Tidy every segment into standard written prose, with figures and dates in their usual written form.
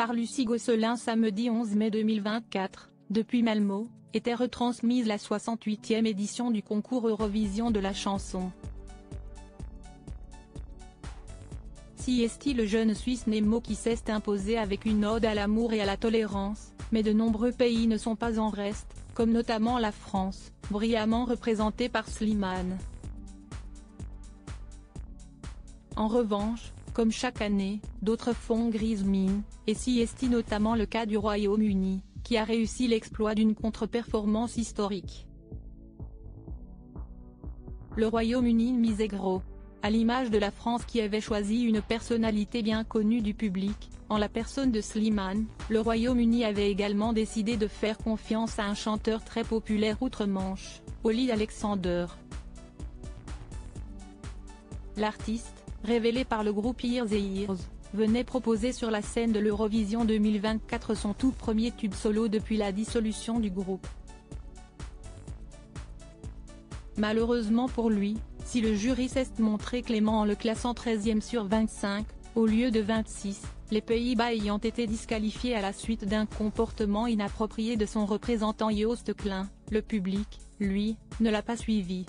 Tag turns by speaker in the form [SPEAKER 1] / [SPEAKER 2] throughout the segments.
[SPEAKER 1] par Lucie Gosselin samedi 11 mai 2024, depuis Malmö, était retransmise la 68e édition du concours Eurovision de la chanson. Si est le jeune Suisse Nemo qui s'est imposé avec une ode à l'amour et à la tolérance, mais de nombreux pays ne sont pas en reste, comme notamment la France, brillamment représentée par Slimane. En revanche, comme chaque année, d'autres font grise mine, et si est notamment le cas du Royaume-Uni, qui a réussi l'exploit d'une contre-performance historique. Le Royaume-Uni misait gros. À l'image de la France qui avait choisi une personnalité bien connue du public, en la personne de Slimane, le Royaume-Uni avait également décidé de faire confiance à un chanteur très populaire outre-Manche, Olly Alexander. L'artiste, révélé par le groupe Years and Years, venait proposer sur la scène de l'Eurovision 2024 son tout premier tube solo depuis la dissolution du groupe. Malheureusement pour lui, si le jury s'est montré clément en le classant 13e sur 25, au lieu de 26, les Pays-Bas ayant été disqualifiés à la suite d'un comportement inapproprié de son représentant Joost Klein, le public, lui, ne l'a pas suivi.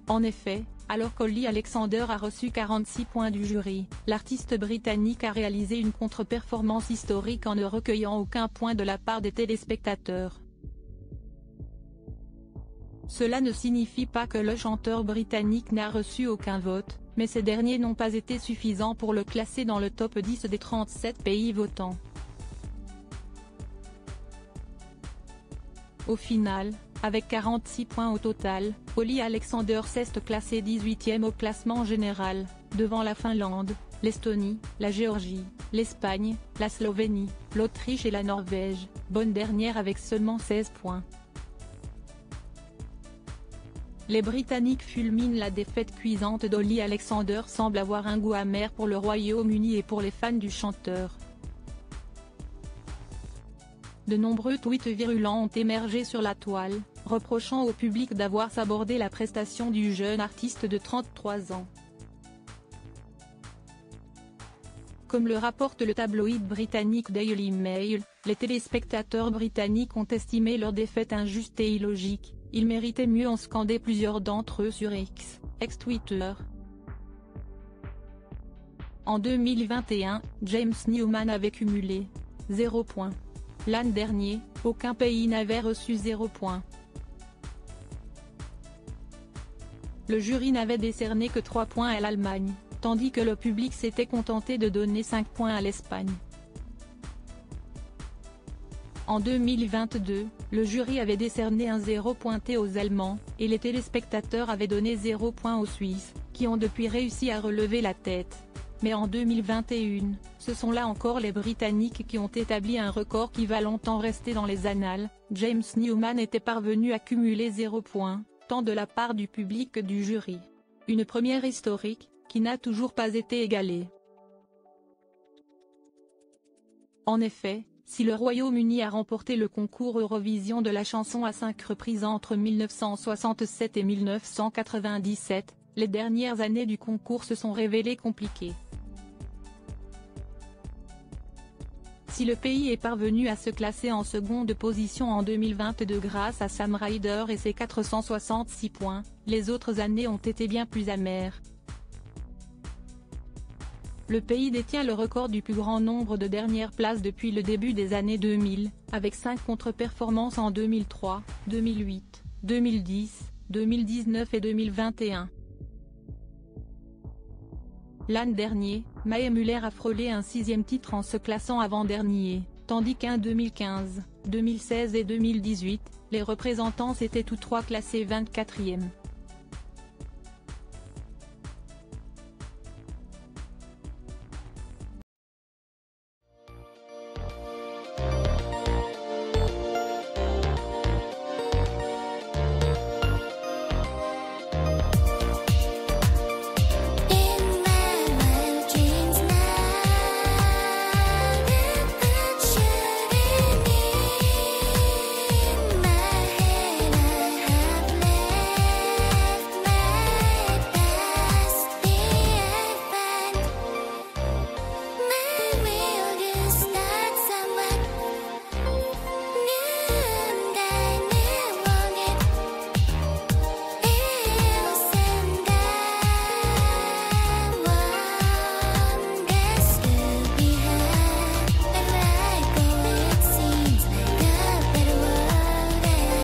[SPEAKER 1] En effet, alors qu'Olly Alexander a reçu 46 points du jury, l'artiste britannique a réalisé une contre-performance historique en ne recueillant aucun point de la part des téléspectateurs. Cela ne signifie pas que le chanteur britannique n'a reçu aucun vote, mais ces derniers n'ont pas été suffisants pour le classer dans le top 10 des 37 pays votants. Au final, avec 46 points au total, Olly Alexander s'est classé 18e au classement général, devant la Finlande, l'Estonie, la Géorgie, l'Espagne, la Slovénie, l'Autriche et la Norvège, bonne dernière avec seulement 16 points. Les Britanniques fulminent la défaite cuisante d'Olly Alexander semble avoir un goût amer pour le Royaume-Uni et pour les fans du chanteur. De nombreux tweets virulents ont émergé sur la toile, reprochant au public d'avoir sabordé la prestation du jeune artiste de 33 ans. Comme le rapporte le tabloïd britannique Daily Mail, les téléspectateurs britanniques ont estimé leur défaite injuste et illogique. Ils méritaient mieux, ont scandé plusieurs d'entre eux sur X, ex-Twitter. En 2021, James Newman avait cumulé 0 points. L'an dernier, aucun pays n'avait reçu 0 points. Le jury n'avait décerné que 3 points à l'Allemagne, tandis que le public s'était contenté de donner 5 points à l'Espagne. En 2022, le jury avait décerné un 0 pointé aux Allemands, et les téléspectateurs avaient donné 0 points aux Suisses, qui ont depuis réussi à relever la tête. Mais en 2021, ce sont là encore les Britanniques qui ont établi un record qui va longtemps rester dans les annales. James Newman était parvenu à cumuler 0 points, tant de la part du public que du jury. Une première historique, qui n'a toujours pas été égalée. En effet, si le Royaume-Uni a remporté le concours Eurovision de la chanson à 5 reprises entre 1967 et 1997, les dernières années du concours se sont révélées compliquées. Si le pays est parvenu à se classer en seconde position en 2022 grâce à Sam Ryder et ses 466 points, les autres années ont été bien plus amères. Le pays détient le record du plus grand nombre de dernières places depuis le début des années 2000, avec 5 contre-performances en 2003, 2008, 2010, 2019 et 2021. L'an dernier, Mae Muller a frôlé un 6e titre en se classant avant-dernier, tandis qu'en 2015, 2016 et 2018, les représentants s'étaient tous trois classés 24e.